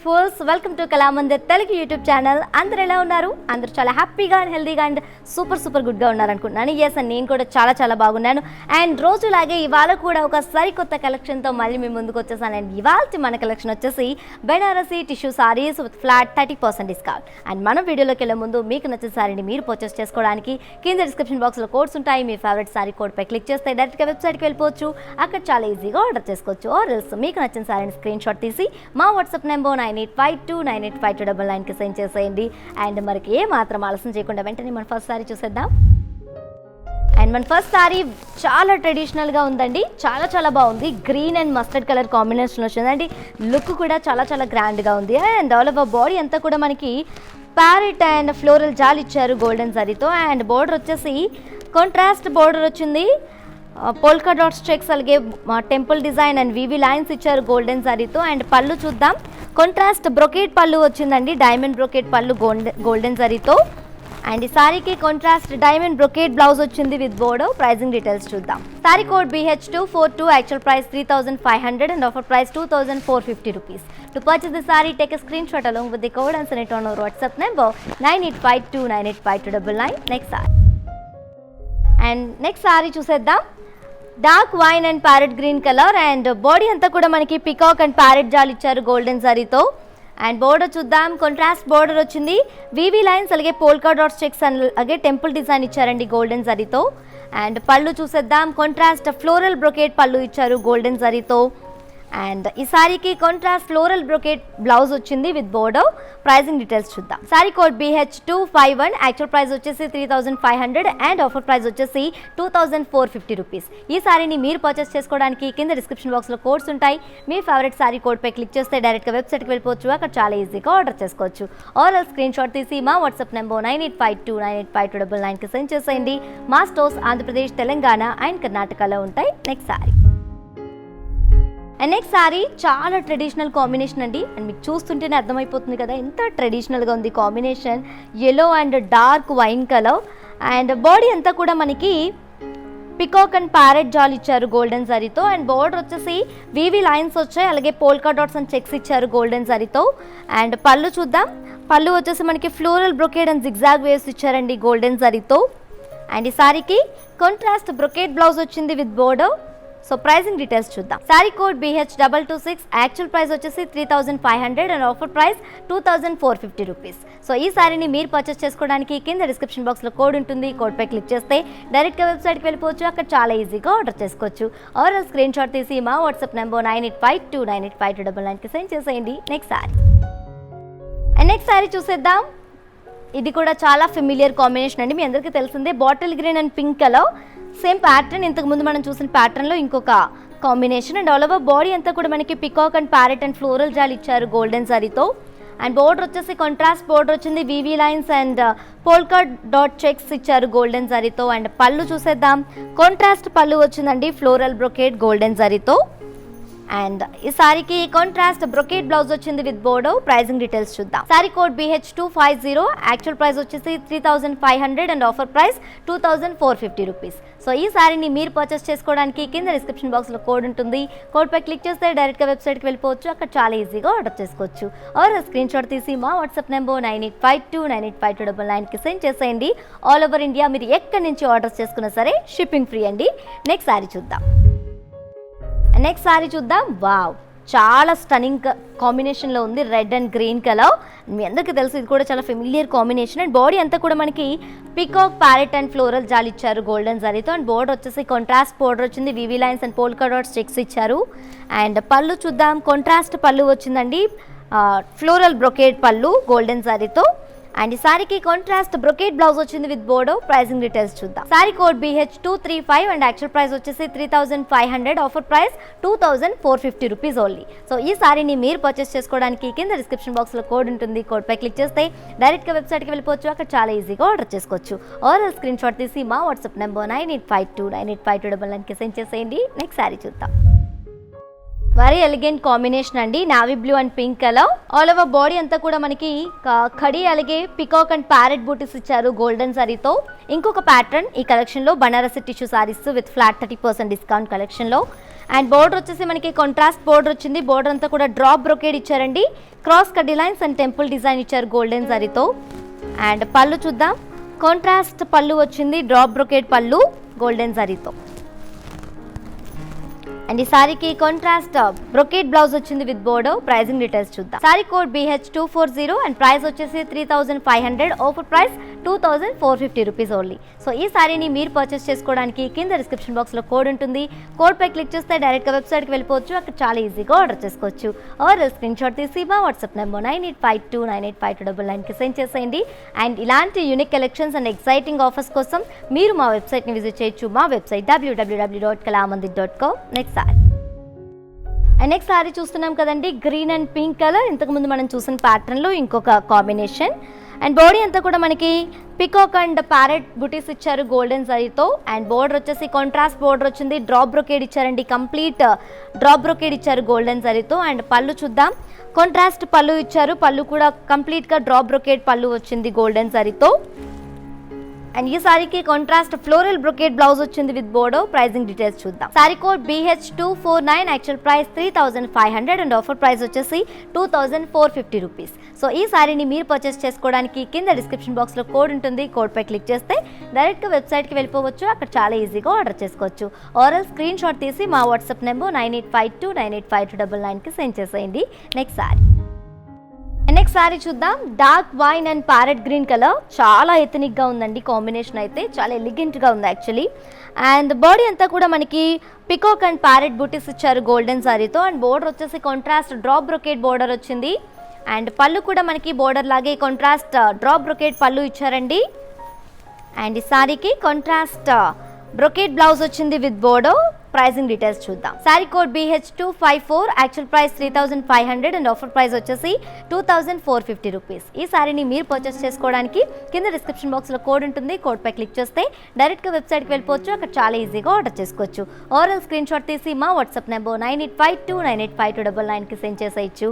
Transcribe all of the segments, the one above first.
Beautifuls, welcome to Kalamandir Telugu YouTube channel. అందరు ఎలా ఉన్నారు? అందరూ చాలా హ్యాపీగా అండ్ హెల్దీగా అండ్ సూపర్ గుడ్గా ఉన్నారు అనుకుంటున్నాను. ఎస్, అండ్ నేను కూడా చాలా బాగున్నాను. అండ్ రోజులాగే ఇవాళ కూడా ఒక సరికొత్త కలెక్షన్తో మళ్ళీ మేము ముందుకు వచ్చేసాను. అండ్ ఇవాళ మన కలెక్షన్ వచ్చేసి Banarasi tissue saris with flat 30% discount. And మనం వీడియోలోకి వెళ్ళే ముందు మీకు నచ్చిన సారీని మీరు పర్చేస్ చేసుకోవడానికి కింద డిస్క్రిప్షన్ బాక్స్లో కోడ్స్ ఉంటాయి. మీ ఫేవరెట్ సారీ కోడ్పై క్లిక్ చేస్తే డైరెక్ట్గా వెబ్సైట్కి వెళ్ళిపోవచ్చు. అక్కడ చాలా ఈజీగా ఆర్డర్ చేసుకోవచ్చు. ఆర్ ఎల్స్ మీకు నచ్చిన సారీని స్క్రీన్ షాట్ తీసి మా వాట్సాప్ నెంబర్ 9852985299కి సెండ్ చేసేయండి. అండ్ మనకి ఏ మాత్రం ఆలస్యం చేయకుండా వెంటనే మన ఫస్ట్ సారీ చూసేద్దాం. అండ్ మన ఫస్ట్ సారీ చాలా ట్రెడిషనల్గా ఉందండి. చాలా బాగుంది. Green and mustard colour combination వచ్చిందండి. లుక్ కూడా చాలా గ్రాండ్గా ఉంది. అండ్ ఆల్ ఓవర్ బాడీ అంతా కూడా మనకి ప్యారెట్ అండ్ ఫ్లోరల్ జాల్ ఇచ్చారు గోల్డెన్ జరీతో. అండ్ బోర్డర్ వచ్చేసి కాంట్రాస్ట్ బోర్డర్ వచ్చింది. పోల్కా డాట్స్ చెక్స్, అలాగే టెంపుల్ డిజైన్ అండ్ వివి లైన్స్ ఇచ్చారు గోల్డెన్ జరీతో. అండ్ పళ్ళు చూద్దాం. కాంట్రాస్ట్ బ్రొకేట్ పళ్ళు వచ్చిందండి. డైమండ్ బ్రొకేట్ పళ్ళు గోల్డెన్ జరీతో. అండ్ ఈ సారీకి కాంట్రాస్ట్ డైమండ్ బ్రొకేట్ బ్లౌజ్ వచ్చింది విత్ బోర్డో. ప్రైజింగ్ డీటెయిల్స్ చూద్దాం. Sari code BH242, actual price 3500 and offer price 2450 rupees. To purchase the saree, take a screenshot along with the code and send it on our WhatsApp number 9852985299. Next saree. And next sari చూసేద్దాం. Dark wine and parrot green colour. And body అంతా కూడా మనకి peacock and parrot జాల్ ఇచ్చారు golden జరీతో. And border చూద్దాం. Contrast border వచ్చింది. వివి లైన్స్, అలాగే పోల్కా డాట్స్ చెక్స్ అండ్ అలాగే టెంపుల్ డిజైన్ ఇచ్చారండి గోల్డెన్ జరీతో. అండ్ పళ్ళు చూసేద్దాం. కాంట్రాస్ట్ ఫ్లోరల్ బ్రొకేట్ పళ్ళు ఇచ్చారు గోల్డెన్ జరీతో. అండ్ ఈ సారీకి కాంట్రాస్ట్ ఫ్లోరల్ బ్రొకేట్ బ్లౌజ్ వచ్చింది విత్ బోర్డర్. ప్రైజింగ్ డీటెయిల్స్ చూద్దాం. Sari code BH251, actual price వచ్చేసి 3500 అండ్ ఆఫర్ ప్రైస్ వచ్చేసి 2450 rupees. ఈ సారీని మీరు పర్చేస్ చేసుకోవడానికి కింద డిస్క్రిప్షన్ బాక్స్లో కోడ్స్ ఉంటాయి. మీ ఫేవరెట్ సారీ కోడ్పై క్లిక్ చేస్తే డైరెక్ట్గా వెబ్సైట్కి వెళ్ళిపోవచ్చు. అక్కడ చాలా ఈజీగా ఆర్డర్ చేసుకోవచ్చు. ఆర్ స్క్రీన్ షాట్ తీసి మా వాట్సాప్ నెంబర్ 9852985299కి సెండ్ చేసేయండి. మా స్టోర్స్ ఆంధ్రప్రదేశ్, తెలంగాణ అండ్ కర్ణాటకలో ఉంటాయి. Next sorry. And next sorry చాలా ట్రెడిషనల్ కాంబినేషన్ అండి. అండ్ మీకు చూస్తుంటేనే అర్థమైపోతుంది కదా ఎంత ట్రెడిషనల్గా ఉంది combination. Yellow and dark wine colour. And body అంతా కూడా మనకి పికాక్ అండ్ ప్యారెట్ జాల్ ఇచ్చారు గోల్డెన్ జరీతో. అండ్ బోర్డర్ వచ్చేసి వివి లైన్స్ వచ్చాయి, అలాగే పోల్కా డాట్స్ అండ్ చెక్స్ ఇచ్చారు గోల్డెన్ జరీతో. అండ్ పళ్ళు చూద్దాం. పళ్ళు వచ్చేసి మనకి floral brocade and zigzag waves ఇచ్చారండి గోల్డెన్ జరీతో. అండ్ ఈ సారీకి కాంట్రాస్ట్ బ్రొకేట్ బ్లౌజ్ వచ్చింది with border. So pricing details చూద్దాం. Sari code BH226, actual price వచ్చేసి 3500 and offer price 2450 rupees. So ఈ సారీని మీరు పర్చేస్ చేసుకోవడానికి కింద డిస్క్రిప్షన్ బాక్స్లో కోడ్ ఉంటుంది. కోడ్పై క్లిక్ చేస్తే డైరెక్ట్గా వెబ్సైట్కి వెళ్ళిపోవచ్చు. అక్కడ చాలా ఈజీగా ఆర్డర్ చేసుకోవచ్చు. ఆర్ స్క్రీన్ షాట్ తీసి మా వాట్సాప్ నెంబర్ 9852985299కి సెండ్ చేసేయండి. Next sorry. And next sari చూసేద్దాం. ఇది కూడా చాలా ఫెమిలియర్ కాంబినేషన్ అండి. మీ అందరికీ తెలిసిందే. Bottle green and pink colour. Same pattern, ఇంతకుముందు మనం చూసిన ప్యాటర్న్లో ఇంకొక combination. And all over body అంతా కూడా మనకి peacock and parrot and floral జాల్ ఇచ్చారు గోల్డెన్ జరీతో. అండ్ బోర్డర్ వచ్చేసి కాంట్రాస్ట్ బోర్డర్ వచ్చింది. వివి lines and polka dot checks ఇచ్చారు గోల్డెన్ జరీతో. అండ్ పళ్ళు చూసేద్దాం. కాంట్రాస్ట్ పళ్ళు వచ్చిందండి ఫ్లోరల్ బ్రొకేట్ గోల్డెన్ జరీతో. అండ్ ఈ సారీకి కాంట్రాస్ట్ బ్రొకేట్ బ్లౌజ్ వచ్చింది విత్ బోర్డర్. ప్రైజింగ్ డీటెయిల్స్ చూద్దాం. Sari code BH250, actual price వచ్చేసి 3500 and offer price 2450 rupees. So ఈ సారీని మీరు పర్చేస్ చేసుకోవడానికి కింద డిస్క్రిప్షన్ బాక్స్లో కోడ్ ఉంటుంది. కోడ్పై క్లిక్ చేస్తే డైరెక్ట్గా వెబ్సైట్కి వెళ్ళిపోవచ్చు. అక్కడ చాలా ఈజీగా ఆర్డర్ చేసుకోవచ్చు. ఆర్ స్క్రీన్ షాట్ తీసి మా వాట్సాప్ నెంబర్ 9852985299కి సెండ్ చేసేయండి. ఆల్ ఓవర్ ఇండియా మీరు ఎక్కడి నుంచి ఆర్డర్స్ చేసుకున్నా సరే షిప్పింగ్ ఫ్రీ అండి. నెక్స్ట్ సారీ చూద్దాం. నెక్స్ట్ సారీ చూద్దాం. వావ్, చాలా స్టన్నింగ్ కాంబినేషన్లో ఉంది. Red and green colour. మీ అందరికీ తెలుసు ఇది కూడా చాలా ఫెమిలియర్ కాంబినేషన్. అండ్ బాడీ అంతా కూడా మనకి పికాక్ ప్యారెట్ అండ్ ఫ్లోరల్ జాల్ ఇచ్చారు గోల్డెన్ జరీతో. అండ్ బోర్డర్ వచ్చేసి కాంట్రాస్ట్ బోర్డర్ వచ్చింది. వివి lines and polka dots checks ఇచ్చారు. అండ్ పళ్ళు చూద్దాం. కాంట్రాస్ట్ పళ్ళు వచ్చిందండి. ఫ్లోరల్ బ్రొకేట్ పళ్ళు గోల్డెన్ జరీతో. అండ్ ఈ సారీకి కాంట్రాస్ట్ బ్రొకేట్ బ్లౌజ్ వచ్చింది విత్ బోర్డర్. ప్రైజింగ్ డీటెయిల్స్ చూద్దాం. Sari code BH235 and actual price వచ్చేసి 3500, offer price 2450 rupees only. So ఈ సారీని మీరు పర్చేస్ చేసుకోవడానికి కింద డిస్క్రిప్షన్ బాక్స్లో కోడ్ ఉంటుంది. కోడ్పై క్లిక్ చేస్తే డైరెక్ట్గా వెబ్సైట్కి వెళ్ళిపోవచ్చు. అక్కడ చాలా ఈజీగా ఆర్డర్ చేసుకోవచ్చు. ఆర్ స్క్రీన్ షాట్ తీసి మా వాట్సాప్ నెంబర్ 9852985299కి సెండ్ చేసేయండి. నెక్స్ట్ సారీ చూద్దాం. వెరీ ఎలిగెంట్ కాంబినేషన్ అండి. Navy blue and pink colour. All over body అంతా కూడా మనకి ఖడీ, అలాగే పికాక్ అండ్ ప్యారెట్ బూటీస్ ఇచ్చారు గోల్డెన్ జరీతో. ఇంకొక ప్యాటర్న్ ఈ కలెక్షన్లో Banarasi tissue saris with flat 30% discount కలెక్షన్లో. అండ్ బోర్డర్ వచ్చేసి మనకి కాంట్రాస్ట్ బోర్డర్ వచ్చింది. బోర్డర్ అంతా కూడా డ్రాప్ బ్రొకేడ్ ఇచ్చారండి. Cross cut designs and temple design ఇచ్చారు గోల్డెన్ జరీతో. అండ్ పళ్ళు చూద్దాం, కాంట్రాస్ట్ పళ్ళు వచ్చింది, డ్రాప్ బ్రొకేడ్ పళ్ళు గోల్డెన్ జరీతో. అండ్ ఈ సారీకి కాంట్రాస్ట్ బ్రొకేడ్ బ్లౌజ్ వచ్చింది విత్ బోర్డర్. ప్రైజింగ్ డీటెయిల్స్ చూద్దాం. Sari code BH240 and price వచ్చేసి 3500. Offer price 2450 rupees only. So ఈ సారీని మీరు పర్చేస్ చేసుకోవడానికి కింద డిస్క్రిప్షన్ బాక్స్లో కోడ్ ఉంటుంది. కోడ్ పై క్లిక్ చేస్తే డైరెక్ట్గా వెబ్సైట్కి వెళ్ళిపోవచ్చు. అక్కడ చాలా ఈజీగా ఆర్డర్ చేసుకోవచ్చు. ఆర్ స్క్రీన్ షాట్ తీసి మా వాట్సాప్ నెంబర్ 9852985299కి సెండ్ చేసేయండి. అండ్ ఇలాంటి unique collections and exciting offers కోసం మీరు మా వెబ్సైట్ని విజిట్ చేయొచ్చు. మా వెబ్సైట్ www.kalamandir.com. నెక్స్ట్ సారీ చూస్తున్నాం కదండి, గ్రీన్ అండ్ పింక్ కలర్. ఇంతకుముందు మనం చూసిన ప్యాటర్న్లో ఇంకొక కాంబినేషన్. అండ్ బాడీ అంతా కూడా మనకి పికాక్ అండ్ ప్యారెట్ బుటీస్ ఇచ్చారు గోల్డెన్ జరీతో. అండ్ బోర్డర్ వచ్చేసి కాంట్రాస్ట్ బోర్డర్ వచ్చింది, డ్రాప్ బ్రొకేడ్ ఇచ్చారండి. కంప్లీట్ డ్రాప్ బ్రొకేడ్ ఇచ్చారు గోల్డెన్ జరీతో. అండ్ పళ్ళు చూద్దాం, కాంట్రాస్ట్ పళ్ళు ఇచ్చారు. పళ్ళు కూడా కంప్లీట్గా డ్రాప్ బ్రొకేడ్ పళ్ళు వచ్చింది గోల్డెన్ జరీతో. అండ్ ఈ సారీకి కాంట్రాస్ట్ ఫ్లోరల్ బ్రొకేడ్ బ్లౌజ్ వచ్చింది విత్ బోర్డర్. ప్రైజింగ్ డీటెయిల్స్ చూద్దాం. Sari code BH249. Actual price 3500 and offer price వచ్చేసి 2450 రూపీస్. సో ఈ సారీని మీరు పర్చేస్ చేసుకోవడానికి కింద డిస్క్రిప్షన్ బాక్స్లో కోడ్ ఉంటుంది. కోడ్ పై క్లిక్ చేస్తే డైరెక్ట్గా వెబ్సైట్కి వెళ్ళిపోవచ్చు. అక్కడ చాలా ఈజీగా ఆర్డర్ చేసుకోవచ్చు. ఆర్ఎల్ స్క్రీన్ షాట్ తీసి మా వాట్సాప్ నెంబర్ 9852985299కి సెండ్ చేసేయండి. నెక్స్ట్ సారీ చూద్దాం. Dark wine and parrot green colour. చాలా ఎథనిక్గా ఉందండి కాంబినేషన్ అయితే. చాలా ఎలిగెంట్గా ఉంది యాక్చువల్లీ. అండ్ బాడీ అంతా కూడా మనకి పికాక్ అండ్ ప్యారెట్ బూటీస్ ఇచ్చారు గోల్డెన్ సారీతో. అండ్ బోర్డర్ వచ్చేసి కాంట్రాస్ట్ డ్రాప్ బ్రొకేడ్ బోర్డర్ వచ్చింది. అండ్ పళ్ళు కూడా మనకి బోర్డర్ లాగే కాంట్రాస్ట్ డ్రాప్ బ్రొకేడ్ పళ్ళు ఇచ్చారండి. అండ్ ఈ సారీకి కాంట్రాస్ట్ బ్రొకేడ్ బ్లౌజ్ వచ్చింది విత్ బోర్డర్. ప్రైజింగ్ డీటెయిల్స్ చూద్దాం. Sari code BH254. Actual price 3500 and offer price వచ్చేసి 2450 రూపీస్. ఈ సారీని మీరు పర్చేస్ చేసుకోవడానికి కింద డిస్క్రిప్షన్ బాక్స్లో కోడ్ ఉంటుంది. కోడ్ పై క్లిక్ చేస్తే డైరెక్ట్గా వెబ్సైట్కి వెళ్ళిపోవచ్చు. అక్కడ చాలా ఈజీగా ఆర్డర్ చేసుకోవచ్చు. ఆర్ఎల్ స్క్రీన్ షాట్ తీసి మా వాట్సాప్ నెంబర్ 9852985299కి సెండ్ చేసేయచ్చు.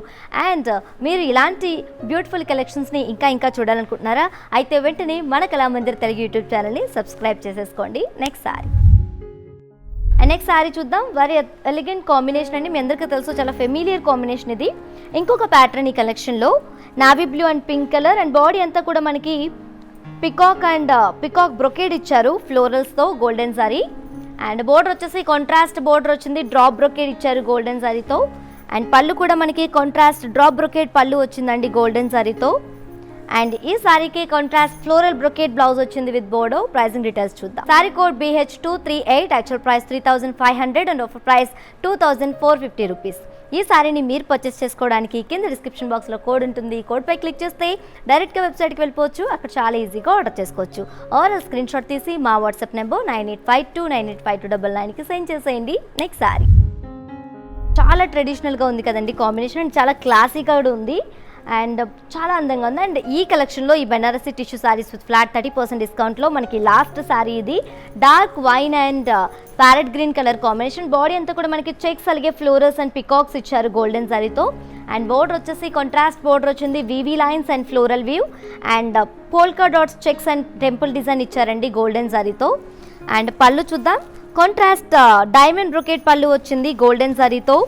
అండ్ మీరు ఇలాంటి బ్యూటిఫుల్ కలెక్షన్స్ని ఇంకా చూడాలనుకుంటున్నారా? అయితే వెంటనే మన కళామందిర్ తెలుగు యూట్యూబ్ ఛానల్ని సబ్స్క్రైబ్ చేసేసుకోండి. నెక్స్ట్ సారీ చూద్దాం. వెరీ ఎలిగెంట్ కాంబినేషన్ అండి. మీ అందరికీ తెలుసు, చాలా ఫెమిలియర్ కాంబినేషన్ ఇది. ఇంకొక ప్యాటర్న్ ఈ కలెక్షన్లో navy blue and pink colour. And body అంతా కూడా మనకి పికాక్ బ్రొకేడ్ ఇచ్చారు ఫ్లోరల్స్తో గోల్డెన్ సారీ. అండ్ బోర్డర్ వచ్చేసి కాంట్రాస్ట్ బోర్డర్ వచ్చింది, డ్రాప్ బ్రొకేడ్ ఇచ్చారు గోల్డెన్ సారీతో. అండ్ పళ్ళు కూడా మనకి కాంట్రాస్ట్ డ్రాప్ బ్రొకేడ్ పళ్ళు వచ్చిందండి గోల్డెన్ సారీతో. అండ్ ఈ సారీకి కాంట్రాస్ట్ ఫ్లోరల్ బ్రొకేడ్ బ్లౌజ్ వచ్చింది విత్ బోర్డర్. ప్రైజింగ్ డీటెయిల్స్ చూద్దాం. Sari code BH238. Actual price 3500 and offer price 2450 rupees. ఈ సారీని మీరు పర్చేస్ చేసుకోవడానికి కింద డిస్క్రిప్షన్ బాక్స్లో కోడ్ ఉంటుంది. కోడ్ పై క్లిక్ చేస్తే డైరెక్ట్గా వెబ్సైట్కి వెళ్ళిపోవచ్చు. అక్కడ చాలా ఈజీగా ఆర్డర్ చేసుకోవచ్చు. ఆర్ స్క్రీన్ షాట్ తీసి మా వాట్సాప్ నెంబర్ 9852985299కి సెండ్ చేసేయండి. నెక్స్ట్ సారీ చాలా ట్రెడిషనల్గా ఉంది కదండి కాంబినేషన్. అండ్ చాలా క్లాసీగా కూడా ఉంది అండ్ చాలా అందంగా ఉంది. అండ్ ఈ కలెక్షన్లో ఈ Banarasi tissue saris with flat 30% డిస్కౌంట్లో మనకి లాస్ట్ సారీ ఇది. Dark wine and parrot green colour combination. Body అంతా కూడా మనకి చెక్స్ అలాగే ఫ్లోరల్స్ అండ్ పికాక్స్ ఇచ్చారు గోల్డెన్ సారీతో. అండ్ బోర్డర్ వచ్చేసి కాంట్రాస్ట్ బోర్డర్ వచ్చింది, వీవీ lines and floral view. And polka dots checks and temple design ఇచ్చారండి గోల్డెన్ సారీతో. అండ్ పళ్ళు చూద్దాం, కాంట్రాస్ట్ డైమండ్ బ్రొకేట్ పళ్ళు వచ్చింది గోల్డెన్ సారీతో.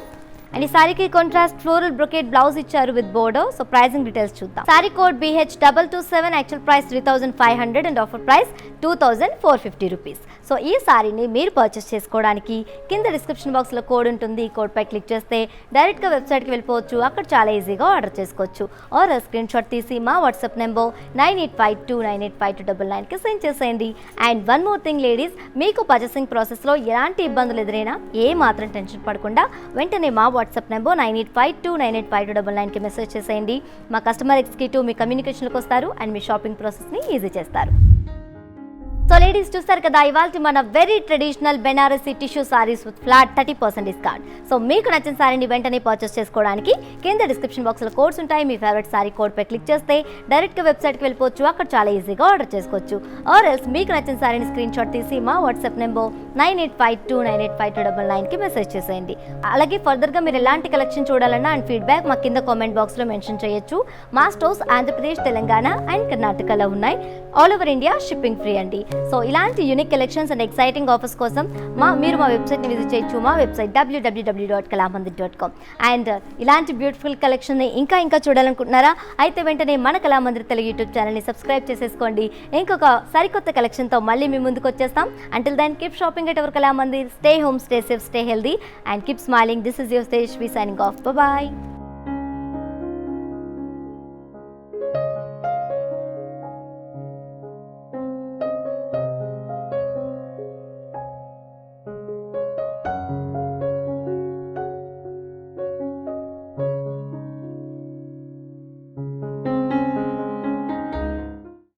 అండ్ ఈ సారీకి కాంట్రాస్ట్ ఫ్లోరల్ బ్రొకేట్ బ్లౌజ్ ఇచ్చారు with border. So pricing details చూద్దాం. Sari code BH227. Actual price 3500 and offer price 2450 rupees. So ఈ సారీని మీరు పర్చేస్ చేసుకోవడానికి కింద డిస్క్రిప్షన్ బాక్స్లో కోడ్ ఉంటుంది. ఈ కోడ్ పై క్లిక్ చేస్తే డైరెక్ట్గా వెబ్సైట్కి వెళ్ళిపోవచ్చు. అక్కడ చాలా ఈజీగా ఆర్డర్ చేసుకోవచ్చు. ఆర్ స్క్రీన్ షాట్ తీసి మా వాట్సాప్ నెంబర్ 9852985299కి సెండ్ చేసేయండి. And one more thing ladies, మీకు పర్చేసింగ్ ప్రాసెస్లో ఎలాంటి ఇబ్బందులు ఎదురైనా ఏ మాత్రం టెన్షన్ పడకుండా వెంటనే మా వాట్సాప్ నెంబర్ 9852985299కి మెసేజ్ చేసేయండి. మా కస్టమర్ ఎగ్జిక్యూటివ్ మీ కమ్యూనికేషన్కి వస్తారు అండ్ మీ షాపింగ్ ప్రాసెస్ని ఈజీ చేస్తారు. సో లేడీస్ చూస్తారు కదా, ఇవాళ మన very traditional Banarasi tissue saris with flat 30% discount. So మీకు నచ్చిన సారీని వెంటనే పర్చేస్ చేసుకోవడానికి కింద డిస్క్రిప్షన్ బాక్స్లో కోడ్స్ ఉంటాయి. మీ ఫేవరెట్ సారీ కోడ్ పై క్లిక్ చేస్తే డైరెక్ట్గా వెబ్సైట్కి వెళ్ళిపోవచ్చు. అక్కడ చాలా ఈజీగా ఆర్డర్ చేసుకోవచ్చు. ఆర్ ఎల్స్ మీకు నచ్చిన సారీని స్క్రీన్ షాట్ తీసి మా వాట్సాప్ నెంబర్ 9852985299కి మెసేజ్ చేసేయండి. అలాగే ఫర్దర్గా మీరు ఎలాంటి కలెక్షన్ చూడాలన్నా అండ్ ఫీడ్బ్యాక్ మా కింద కామెంట్ బాక్స్లో మెన్షన్ చేయొచ్చు. మా స్టోర్స్ ఆంధ్రప్రదేశ్, తెలంగాణ అండ్ కర్ణాటకలో ఉన్నాయి. All over India shipping free అండి. సో ఇలాంటి unique collections and exciting offers కోసం మీరు మా వెబ్సైట్ని విజిట్ చేయొచ్చు. మా వెబ్సైట్ www.kalamandir.com. అండ్ ఇలాంటి బ్యూటిఫుల్ కలెక్షన్ని ఇంకా చూడాలనుకుంటున్నారా? అయితే వెంటనే మన కళామందిర్ తెలుగు యూట్యూబ్ ఛానల్ని సబ్స్క్రైబ్ చేసేసుకోండి. ఇంకొక సరికొత్త కలెక్షన్తో మళ్ళీ మీ ముందుకు వచ్చేస్తాం. Until then, keep shopping at our Kalamandir. Stay home, stay safe, stay healthy, and keep smiling. This is your Tejasvi signing off. Bye-bye.